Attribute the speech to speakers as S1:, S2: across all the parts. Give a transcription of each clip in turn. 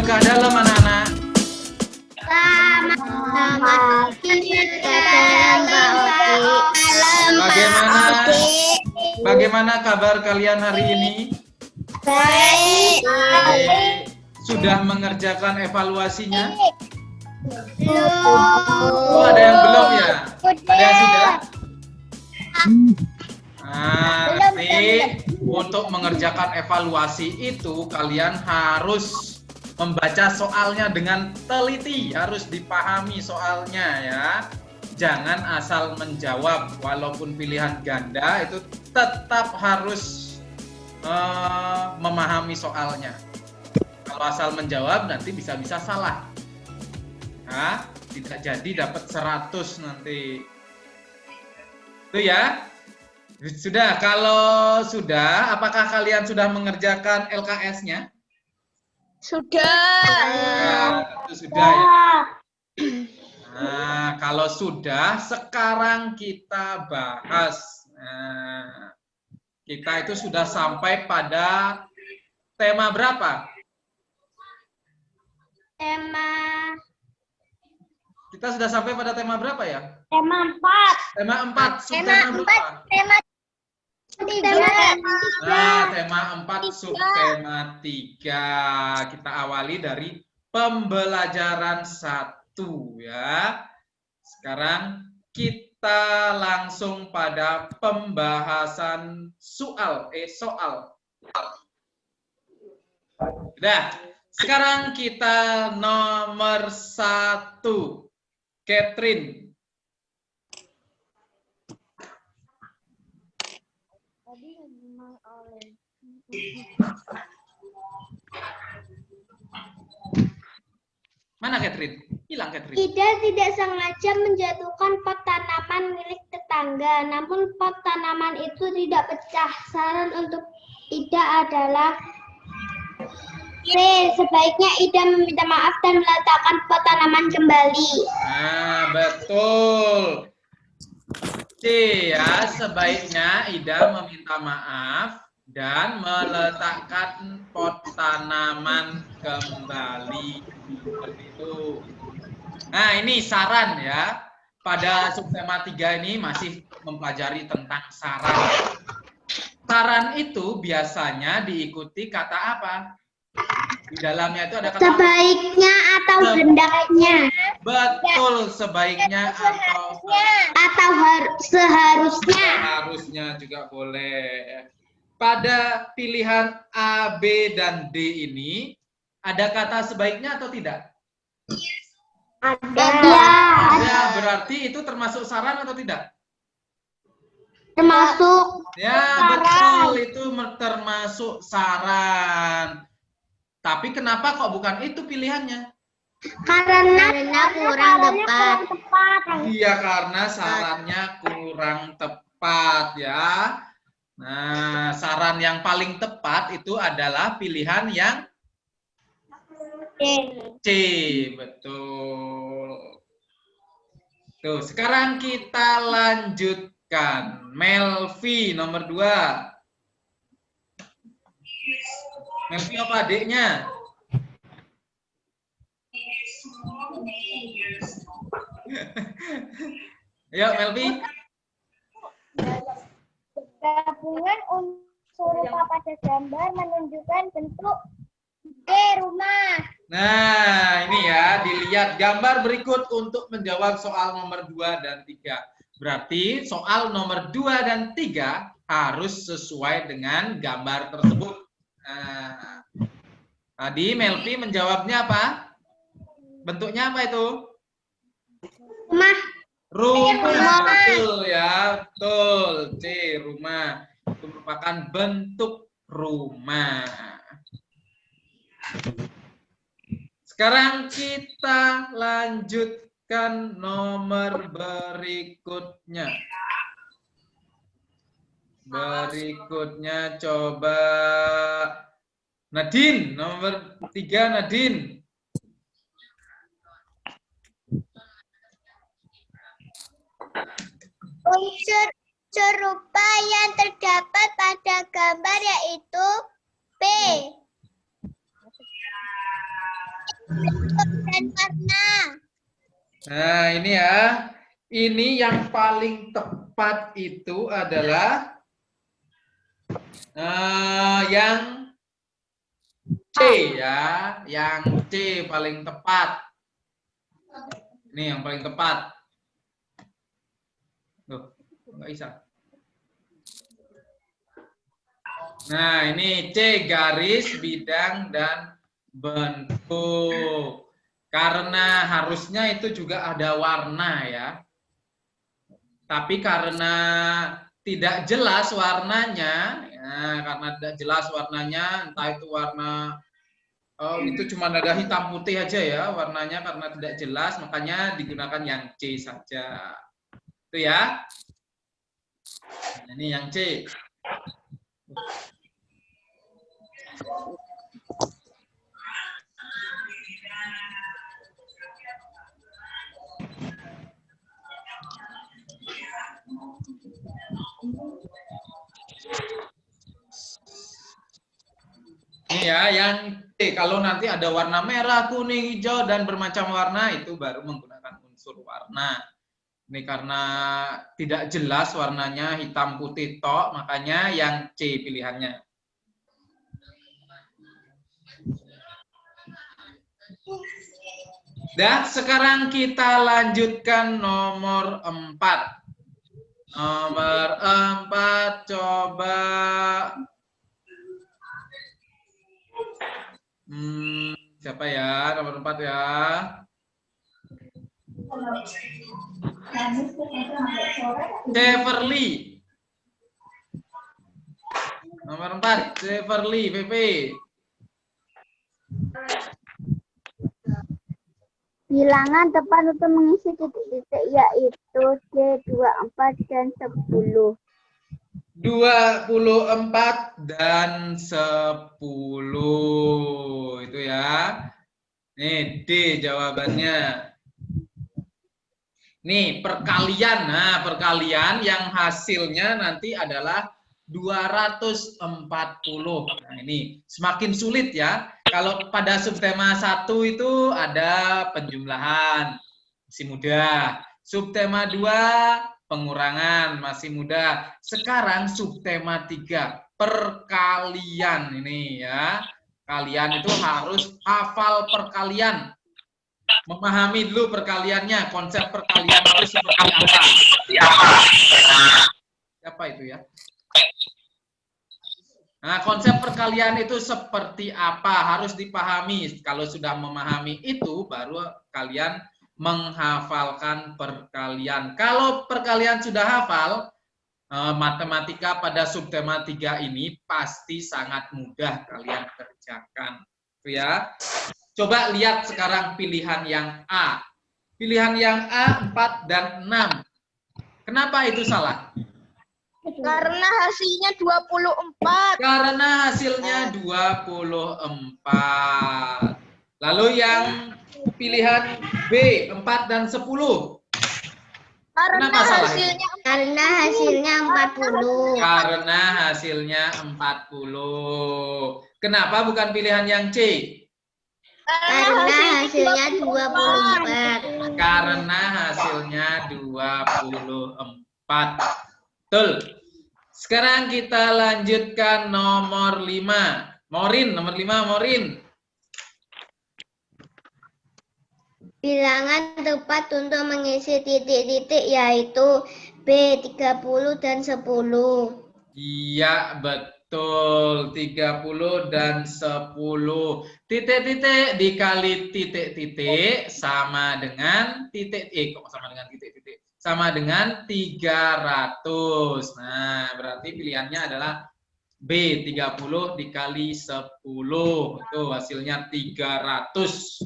S1: buka dalam anak-anak.
S2: Selamat kita dalam
S1: Bagaimana kabar kalian hari ini?
S2: baik.
S1: Sudah mengerjakan evaluasinya?
S2: Belum.
S1: Oh, ada yang belum ya? Ada yang sudah? Nanti untuk mengerjakan evaluasi itu kalian harus membaca soalnya dengan teliti, harus dipahami soalnya ya. Jangan asal menjawab, walaupun pilihan ganda itu tetap harus memahami soalnya. Kalau asal menjawab nanti bisa-bisa salah. Nah, tidak jadi dapat 100 nanti. Itu ya. Sudah, kalau sudah, apakah kalian sudah mengerjakan LKS-nya?
S2: Sudah.
S1: Itu sudah ya. Nah, kalau sudah, sekarang kita bahas. Nah, kita itu sudah sampai pada tema berapa? Kita sudah sampai pada tema berapa ya?
S2: Tema 4.
S1: Tema 4. Subtema berapa?
S2: Tema 3.
S1: Nah, tema 4 subtema 3. Kita awali dari pembelajaran 1 ya. Sekarang kita langsung pada pembahasan soal. Sudah. Sekarang kita nomor 1. Catherine. Mana Catherine? Hilang Catherine.
S2: Ida tidak sengaja menjatuhkan pot tanaman milik tetangga, namun pot tanaman itu tidak pecah. Saran untuk Ida adalah C. Sebaiknya Ida meminta maaf dan meletakkan pot tanaman kembali.
S1: Nah, betul. C ya, sebaiknya Ida meminta maaf dan meletakkan pot tanaman kembali. Seperti itu. Nah, ini saran ya. Pada subtema 3 ini masih mempelajari tentang saran. Saran itu biasanya diikuti kata apa? Di dalamnya itu ada kata
S2: Sebaiknya atau hendaknya.
S1: Betul, sebaiknya atau
S2: seharusnya.
S1: Seharusnya juga boleh. Pada pilihan A, B, dan D ini ada kata sebaiknya atau tidak? Ada, berarti itu termasuk saran atau tidak?
S2: Termasuk.
S1: Ya, betul, itu termasuk saran. Tapi kenapa kok bukan itu pilihannya?
S2: Karena kurang tepat.
S1: Iya, karena sarannya kurang tepat ya. Nah, saran yang paling tepat itu adalah pilihan yang C, betul. Tuh, sekarang kita lanjutkan. Melvi nomor 2. Melvi apa adiknya? Ayo Melvi.
S2: Gabungan unsur rupa pada gambar menunjukkan bentuk rumah.
S1: Nah, ini ya, dilihat gambar berikut untuk menjawab soal nomor 2 dan 3. Berarti soal nomor 2 dan 3 harus sesuai dengan gambar tersebut. Nah, tadi Melvi menjawabnya apa? Bentuknya apa itu? Rumah, betul ya, betul. C, rumah. Itu merupakan bentuk rumah. Sekarang kita lanjutkan nomor berikutnya. Berikutnya coba Nadine, nomor 3 Nadine.
S2: Unsur serupa yang terdapat pada gambar yaitu P. Dan warna.
S1: Nah, ini ya. Ini yang paling tepat itu adalah yang C ya. Yang C paling tepat. Ini yang paling tepat. Loh, nggak bisa. Nah, ini C garis, bidang, dan bentuk. Karena harusnya itu juga ada warna ya. Tapi karena tidak jelas warnanya, ya, karena tidak jelas warnanya, entah itu warna, itu cuma ada hitam putih aja ya warnanya karena tidak jelas, makanya digunakan yang C saja. Itu ya. Nah, ini yang C. Ini ya, yang C. Kalau nanti ada warna merah, kuning, hijau, dan bermacam warna, itu baru menggunakan unsur warna. Ini karena tidak jelas warnanya, hitam putih tok, makanya yang C pilihannya. Dan sekarang kita lanjutkan nomor 4. Nomor 4, coba siapa ya? Nomor 4 ya. Cheverly. Nomor 4, Cheverly, PP.
S2: Bilangan tepat untuk mengisi titik-titik yaitu D24 dan 10.
S1: 24 dan 10 itu ya. Nih D jawabannya. Nih perkalian. Nah, perkalian yang hasilnya nanti adalah 240. Nah, ini semakin sulit ya. Kalau pada subtema 1 itu ada penjumlahan, masih mudah. Subtema 2 pengurangan, masih mudah. Sekarang subtema 3 perkalian ini ya. Kalian itu harus hafal perkalian. Memahami dulu perkaliannya, konsep perkalian itu seperti apa. Siapa itu ya? Nah, konsep perkalian itu seperti apa harus dipahami. Kalau sudah memahami itu, baru kalian menghafalkan perkalian. Kalau perkalian sudah hafal, matematika pada subtema 3 ini pasti sangat mudah kalian kerjakan. Ya. Coba lihat sekarang pilihan yang A. Pilihan yang A 4 dan 6. Kenapa itu salah?
S2: Karena hasilnya 24.
S1: Karena hasilnya 24. Lalu yang pilihan B 4 dan 10. Kenapa salah?
S2: Karena hasilnya 40.
S1: Karena hasilnya 40. Kenapa bukan pilihan yang C?
S2: Karena hasilnya 24.
S1: Karena hasilnya 24. Betul. Sekarang kita lanjutkan nomor 5. Morin, nomor 5, Morin.
S2: Bilangan tepat untuk mengisi titik-titik yaitu B30 dan 10.
S1: Iya, betul. 30 dan 10. Titik-titik dikali titik-titik sama dengan titik. Kok sama dengan titik-titik? Sama dengan 300. Nah, berarti pilihannya adalah B, 30 dikali 10. Itu hasilnya 300.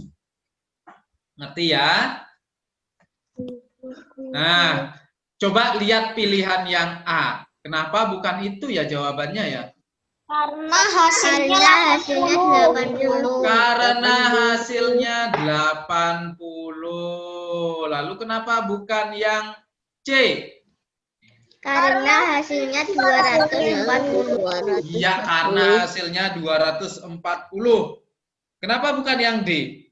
S1: Ngerti ya? Nah, coba lihat pilihan yang A. Kenapa bukan itu ya jawabannya ya?
S2: Karena hasilnya 80.
S1: Karena hasilnya 80. Lalu kenapa bukan yang C?
S2: Karena hasilnya 240.
S1: Iya, karena hasilnya 240. Kenapa bukan yang D?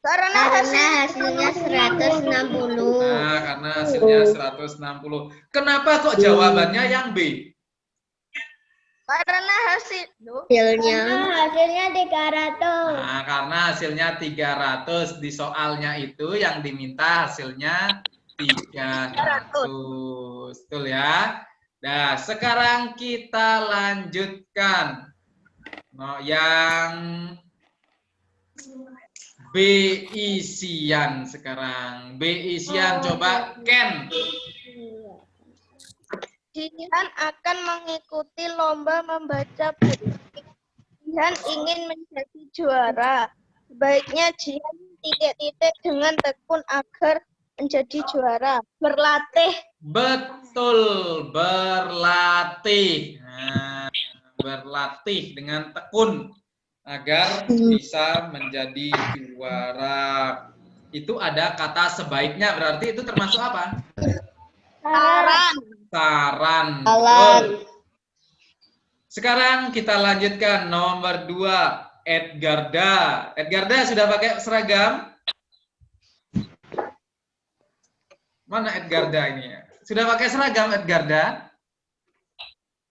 S2: Karena hasilnya 160.
S1: Nah, karena hasilnya 160. Kenapa kok jawabannya yang B?
S2: Karena hasilnya 300.
S1: Nah, karena hasilnya 300 di soalnya itu yang diminta hasilnya 300. Betul ya? Nah, sekarang kita lanjutkan. Nah, yang B isian sekarang. B isian coba Ken.
S3: Jihan akan mengikuti lomba membaca buku. Jihan ingin menjadi juara. Sebaiknya Jihan titik-titik dengan tekun agar menjadi juara. Berlatih.
S1: Betul, berlatih. Nah, berlatih dengan tekun agar bisa menjadi juara. Itu ada kata sebaiknya, berarti itu termasuk apa?
S3: Saran.
S1: Saran. Betul. Sekarang kita lanjutkan nomor 2, Edgarda. Edgarda sudah pakai seragam? Mana Edgarda ini ya? Sudah pakai seragam Edgarda?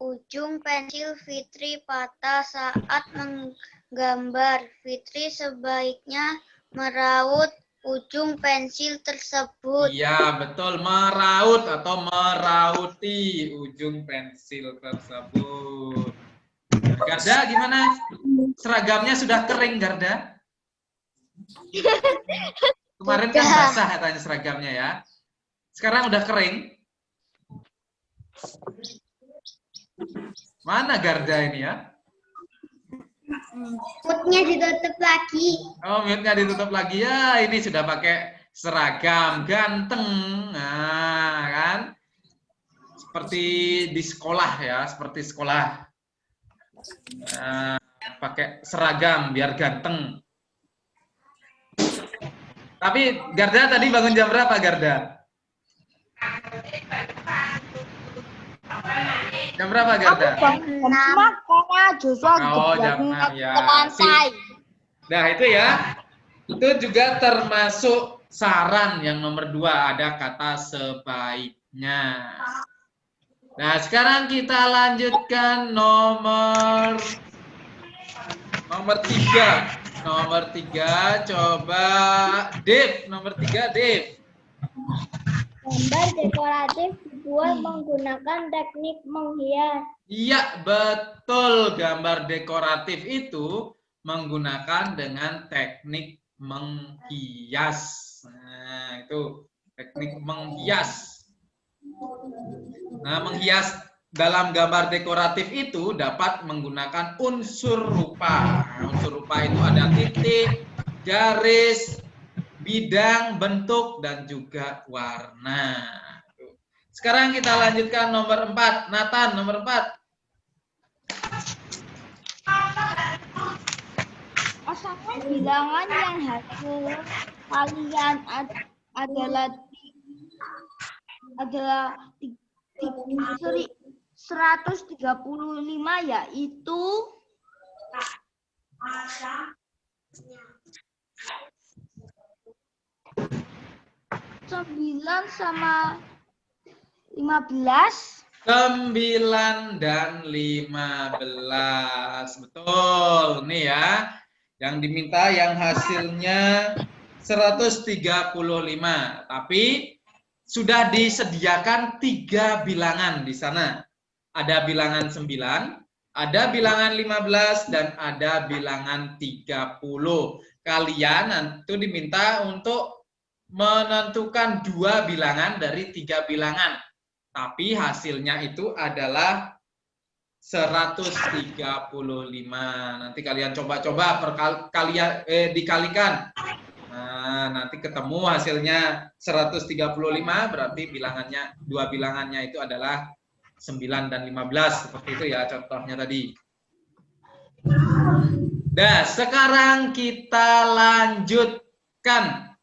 S2: Ujung pensil Fitri patah saat menggambar. Fitri sebaiknya meraut ujung pensil tersebut.
S1: Iya, betul. Meraut atau merauti ujung pensil tersebut. Garda, gimana? Seragamnya sudah kering, Garda? Kemarin kan basah katanya seragamnya ya. Sekarang udah kering. Mana Garda ini ya?
S2: Mute-nya ditutup lagi.
S1: Oh, mute-nya ditutup lagi ya. Ini sudah pakai seragam, ganteng. Nah, kan? Seperti di sekolah ya, seperti sekolah. Nah, pakai seragam biar ganteng. Tapi Garda tadi bangun jam berapa, Garda? Jam berapa, Garda? Oh, jam 6 ya. Nah, itu ya. Itu juga termasuk saran yang nomor 2, ada kata sebaiknya. Nah, sekarang kita lanjutkan nomor 3. Nomor 3, coba Dev. Nomor 3, Dev.
S2: Gambar dekoratif dibuat menggunakan teknik menghias.
S1: Iya, betul. Gambar dekoratif itu menggunakan dengan teknik menghias. Nah, itu teknik menghias. Nah, menghias dalam gambar dekoratif itu dapat menggunakan unsur rupa. Nah, unsur rupa itu ada titik, garis, bidang, bentuk, dan juga warna. Sekarang kita lanjutkan nomor 4. Nathan, nomor 4.
S3: Pasangan bilangan yang hasil kalian adalah 135, yaitu 9 sama 15.
S1: 9 dan 15. Betul. Nih ya. Yang diminta yang hasilnya 135. Tapi sudah disediakan 3 bilangan di sana. Ada bilangan 9, ada bilangan 15, dan ada bilangan 30. Kalian itu diminta untuk menentukan 2 bilangan dari 3 bilangan. Tapi hasilnya itu adalah 135. Nanti kalian coba-coba dikalikan. Nah, nanti ketemu hasilnya 135, berarti bilangannya 2 bilangannya itu adalah 9 dan 15. Seperti itu ya contohnya tadi. Nah, sekarang kita lanjutkan.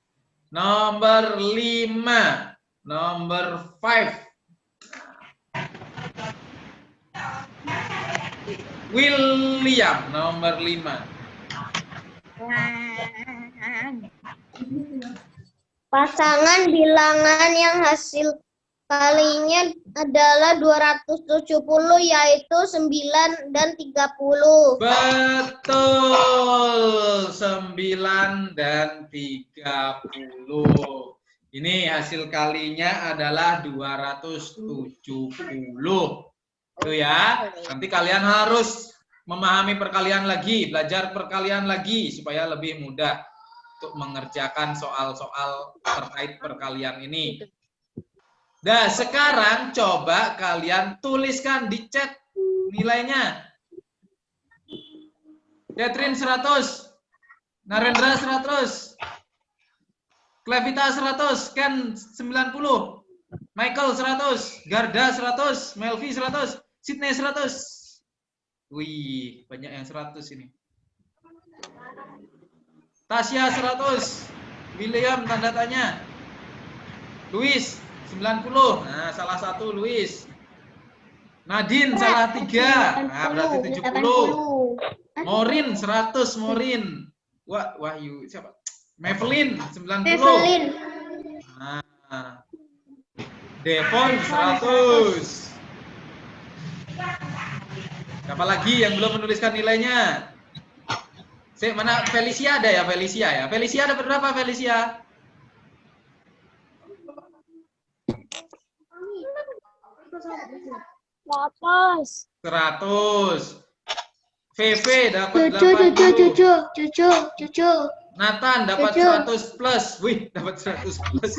S1: Nomor 5. Nomor 5. William, nomor 5.
S2: Pasangan bilangan yang hasil kalinya adalah 270, yaitu 9 dan 30.
S1: Betul. 9 dan 30. Ini hasil kalinya adalah 270. Itu ya. Nanti kalian harus memahami perkalian lagi, belajar perkalian lagi supaya lebih mudah untuk mengerjakan soal-soal terkait perkalian ini. Nah, sekarang coba kalian tuliskan di chat nilainya. Catherine 100, Narendra 100, Klevita 100, Ken 90, Michael 100, Garda 100, Melvi 100, Sydney 100. Wih, banyak yang 100 ini. Tasya 100, William tanda tanya, Luis 90, nah salah satu Luis. Nadine salah 3, nah berarti 70. Morin 100, Morin. Wahyu siapa? Mavelyn 90. Nah. Devon 100. Siapa lagi yang belum menuliskan nilainya? Mana Felicia ada ya, Felicia ya? Felicia dapat berapa Felicia? 100. VV dapat 80.
S2: Cucu.
S1: Nathan dapat 100 plus. Wih, dapat 100 plus.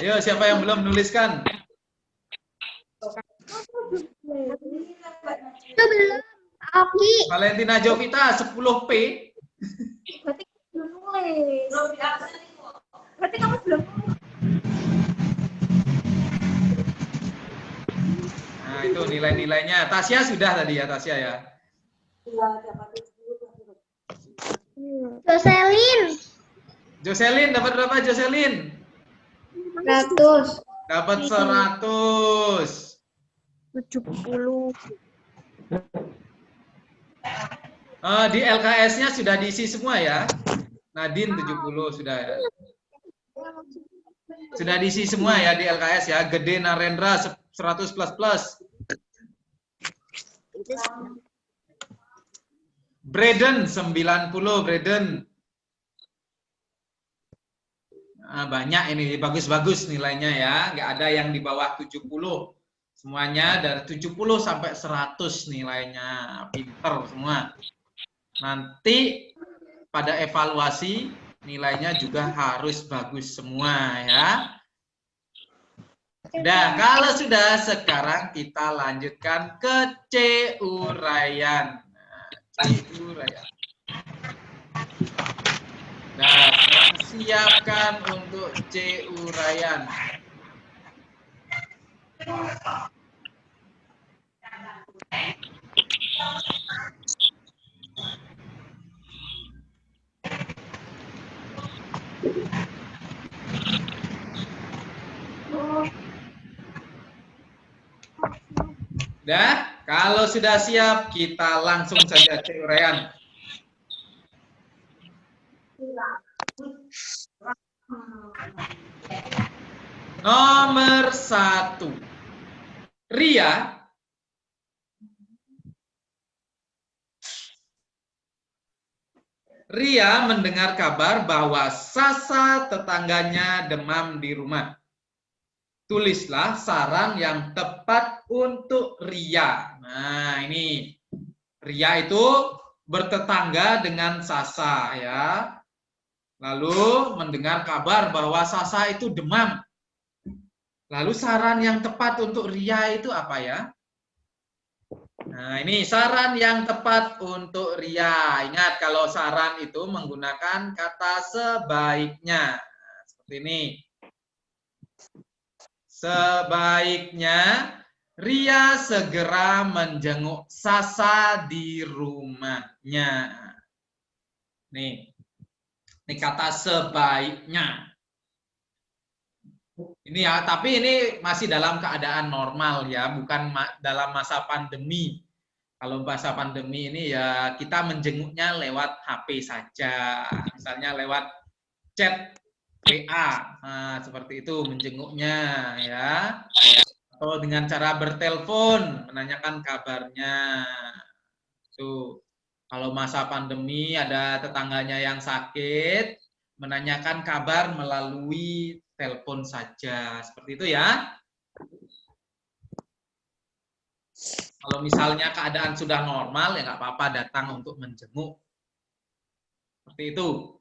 S1: Ayo, siapa yang belum menuliskan?
S2: Itu belum. Oke.
S1: Valentina Jovita 10P.
S3: Berarti belum nulis. Berarti kamu belum.
S1: Nah, itu nilai-nilainya. Tasya sudah tadi ya, Tasya ya. Jocelyn dapat berapa Jocelyn?
S2: 100.
S1: Dapat 100.
S3: 70.
S1: Di LKS-nya sudah diisi semua ya. Nadine 70 sudah ya. Sudah diisi semua ya di LKS ya. Gede Narendra 100 plus plus. Braden 90 Braden. Nah, banyak ini bagus-bagus nilainya ya. Nggak ada yang di bawah 70. Semuanya dari 70 sampai 100 nilainya. Pinter semua. Nanti pada evaluasi nilainya juga harus bagus semua ya. Nah, kalau sudah sekarang kita lanjutkan ke C uraian. Nah, C uraian. Nah, siapkan untuk C uraian. Dah, kalau sudah siap, kita langsung saja C uraian. Nomor 1. Ria mendengar kabar bahwa Sasa tetangganya demam di rumah. Tulislah saran yang tepat untuk Ria. Nah, ini Ria itu bertetangga dengan Sasa ya. Lalu mendengar kabar bahwa Sasa itu demam. Lalu saran yang tepat untuk Ria itu apa ya? Nah, ini saran yang tepat untuk Ria. Ingat kalau saran itu menggunakan kata sebaiknya. Nah, seperti ini. Sebaiknya Ria segera menjenguk Sasa di rumahnya. Nih, ini kata sebaiknya. Ini ya, tapi ini masih dalam keadaan normal ya, bukan dalam masa pandemi. Kalau masa pandemi ini ya kita menjenguknya lewat HP saja, misalnya lewat chat WA, nah, seperti itu menjenguknya ya, atau dengan cara bertelepon menanyakan kabarnya. Tuh, kalau masa pandemi ada tetangganya yang sakit, menanyakan kabar melalui telepon saja, seperti itu ya. Kalau misalnya keadaan sudah normal, ya nggak apa-apa datang untuk menjenguk. Seperti itu.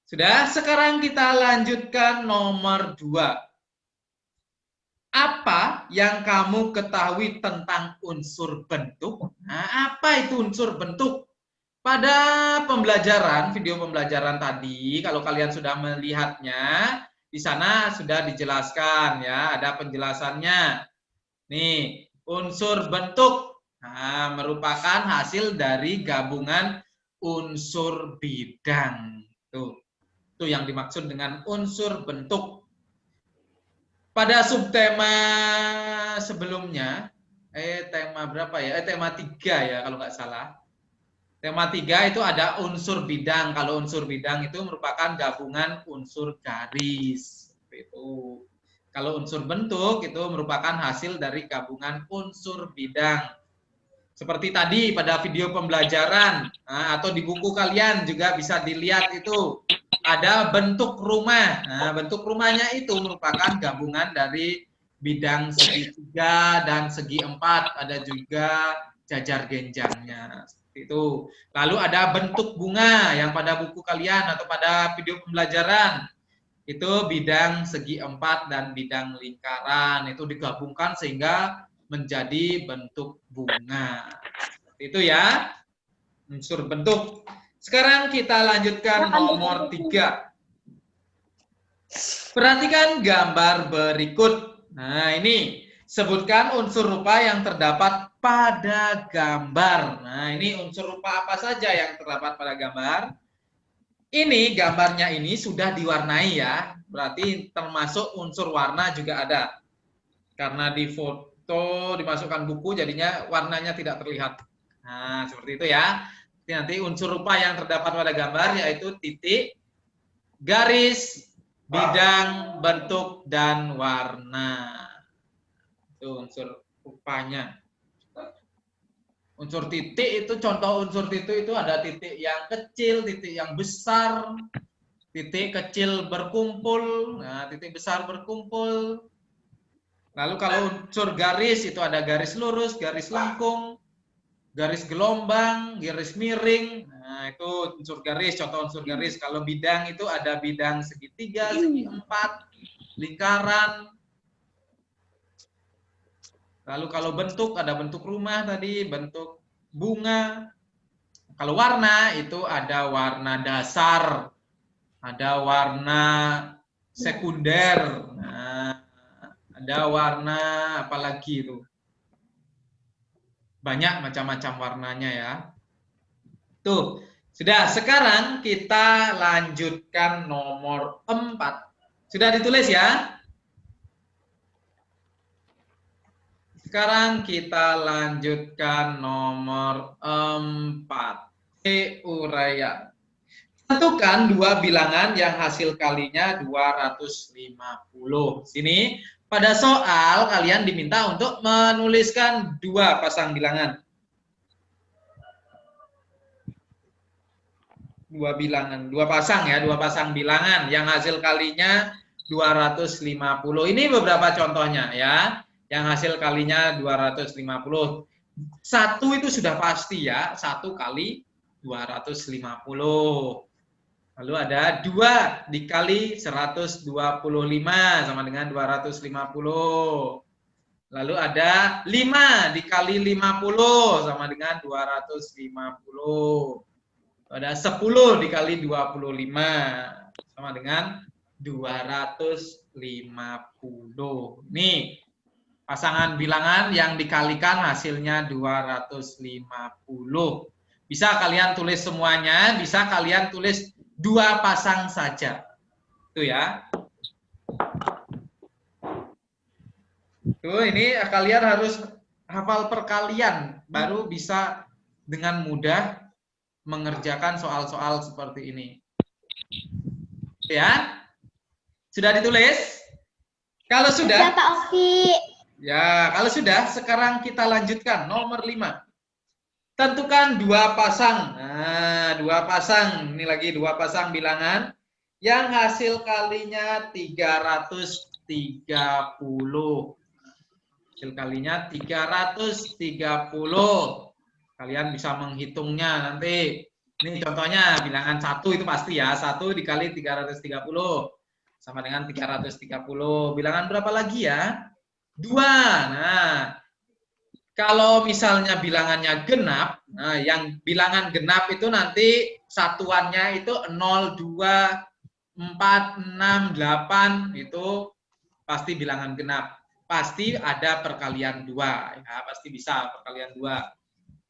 S1: Sudah, sekarang kita lanjutkan nomor 2. Apa yang kamu ketahui tentang unsur bentuk? Nah, apa itu unsur bentuk? Pada pembelajaran, video pembelajaran tadi, kalau kalian sudah melihatnya, di sana sudah dijelaskan ya, ada penjelasannya. Nih, unsur bentuk merupakan hasil dari gabungan unsur bidang. Tuh, itu yang dimaksud dengan unsur bentuk. Pada subtema sebelumnya, tema berapa ya? Tema 3 ya kalau nggak salah. Tema 3 itu ada unsur bidang. Kalau unsur bidang itu merupakan gabungan unsur garis. Itu. Kalau unsur bentuk itu merupakan hasil dari gabungan unsur bidang. Seperti tadi pada video pembelajaran atau di buku kalian juga bisa dilihat itu ada bentuk rumah. Nah, bentuk rumahnya itu merupakan gabungan dari bidang segi 3 dan segi 4. Ada juga jajar genjangnya. Seperti itu. Lalu ada bentuk bunga yang pada buku kalian atau pada video pembelajaran. Itu bidang segi 4 dan bidang lingkaran. Itu digabungkan sehingga menjadi bentuk bunga. Seperti itu ya, unsur bentuk. Sekarang kita lanjutkan nomor 3. Perhatikan gambar berikut. Nah, ini sebutkan unsur rupa yang terdapat pada gambar. Nah, ini unsur rupa apa saja yang terdapat pada gambar? Ini gambarnya ini sudah diwarnai ya, berarti termasuk unsur warna juga ada. Karena di foto dimasukkan buku jadinya warnanya tidak terlihat. Nah, seperti itu ya. Nanti unsur rupa yang terdapat pada gambar yaitu titik, garis, bidang, bentuk, dan warna. Itu unsur rupanya. Unsur titik itu, contoh unsur titik itu ada titik yang kecil, titik yang besar, titik kecil berkumpul, nah titik besar berkumpul. Lalu kalau unsur garis itu ada garis lurus, garis lengkung, garis gelombang, garis miring. Nah itu unsur garis, contoh unsur garis. Kalau bidang itu ada bidang segitiga, segi 4, lingkaran. Lalu kalau bentuk ada bentuk rumah tadi, bentuk bunga. Kalau warna itu ada warna dasar, ada warna sekunder, nah, ada warna apalagi itu. Banyak macam-macam warnanya ya. Tuh, sudah. Sekarang kita lanjutkan nomor 4. Sudah ditulis ya? Sekarang kita lanjutkan nomor 4. Uraian. Tentukan dua bilangan yang hasil kalinya 250. Sini, pada soal kalian diminta untuk menuliskan dua pasang bilangan. Dua pasang bilangan yang hasil kalinya 250. Ini beberapa contohnya ya. Yang hasil kalinya 250. 1 itu sudah pasti ya, 1 kali 250. Lalu ada 2 dikali 125 sama dengan 250. Lalu ada 5 dikali 50 sama dengan 250. Ada 10 dikali 25 sama dengan 250. Nih, pasangan bilangan yang dikalikan hasilnya 250. Bisa kalian tulis semuanya, bisa kalian tulis 2 pasang saja. Itu ya. Tuh, ini kalian hafal perkalian baru bisa dengan mudah mengerjakan soal-soal seperti ini. Ya? Sudah ditulis? Kalau sudah,
S2: Sudah, Pak Oki.
S1: ya, kalau sudah, sekarang kita lanjutkan nomor 5. Tentukan dua pasang. Nah, dua pasang. Ini lagi dua pasang bilangan yang hasil kalinya 330. Hasil kalinya 330. Kalian bisa menghitungnya nanti. Ini contohnya bilangan 1 itu pasti ya. 1 dikali 330 sama dengan 330. Bilangan berapa lagi ya? 2. Nah, kalau misalnya bilangannya genap, nah yang bilangan genap itu nanti satuannya itu 0, 2, 4, 6, 8 itu pasti bilangan genap. Pasti ada perkalian 2, ya, pasti bisa perkalian 2.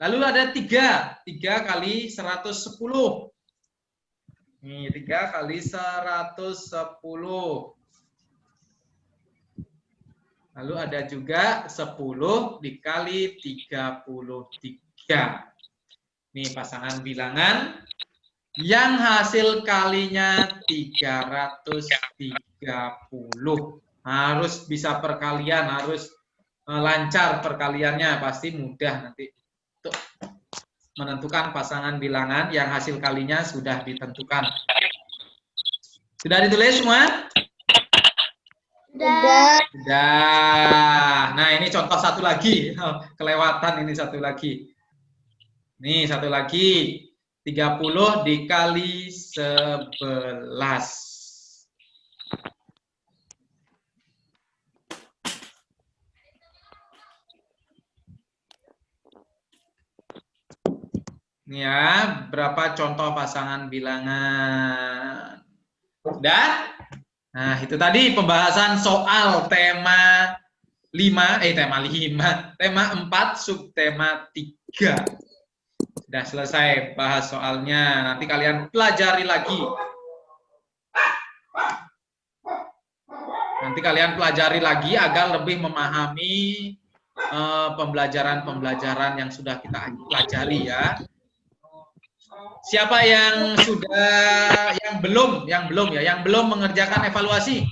S1: Lalu ada 3 kali 110. Nih, 3 kali 110. Lalu ada juga 10 dikali 33. Nih pasangan bilangan yang hasil kalinya 330. Harus bisa perkalian, harus lancar perkaliannya, pasti mudah nanti untuk menentukan pasangan bilangan yang hasil kalinya sudah ditentukan. Sudah ditulis semua?
S2: Sudah.
S1: Sudah. Nah, ini contoh satu lagi. Kelewatan ini satu lagi. Nih, satu lagi. 30 dikali 11. Ini ya, berapa contoh pasangan bilangan? Sudah? Nah, itu tadi pembahasan soal tema 5, tema 4, subtema 3. Sudah selesai bahas soalnya. Nanti kalian pelajari lagi. Nanti kalian pelajari lagi agar lebih memahami pembelajaran-pembelajaran yang sudah kita pelajari ya. Siapa yang sudah, yang belum mengerjakan evaluasi?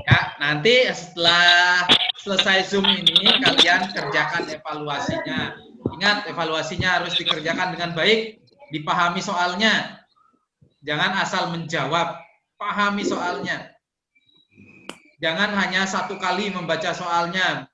S1: Ya, nanti setelah selesai Zoom ini kalian kerjakan evaluasinya. Ingat, evaluasinya harus dikerjakan dengan baik, dipahami soalnya. Jangan asal menjawab, pahami soalnya. Jangan hanya 1 kali membaca soalnya.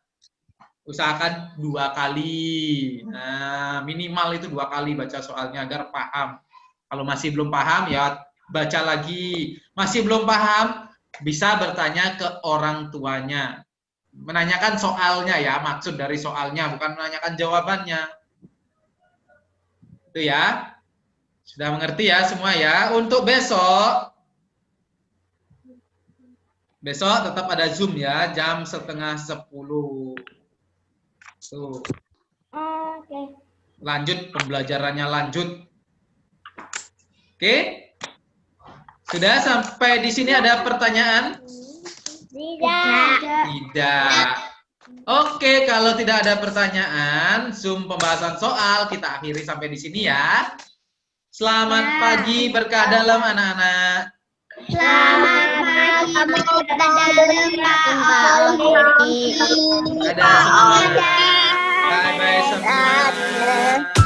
S1: Usahakan 2 kali. Nah, minimal itu 2 kali baca soalnya agar paham. Kalau masih belum paham ya baca lagi. Masih belum paham bisa bertanya ke orang tuanya. Menanyakan soalnya ya, maksud dari soalnya bukan menanyakan jawabannya. Itu ya. Sudah mengerti ya semua ya. Untuk besok tetap ada Zoom ya, jam 9:30. Tuh.
S2: Oke.
S1: Lanjut pembelajarannya lanjut. Oke? Sudah sampai di sini ada pertanyaan? Tidak. Oke, kalau tidak ada pertanyaan, Zoom pembahasan soal kita akhiri sampai di sini ya. Selamat pagi berkah dalam anak-anak.
S2: Selamat pagi.
S1: Dadah semua. Bye-bye semua.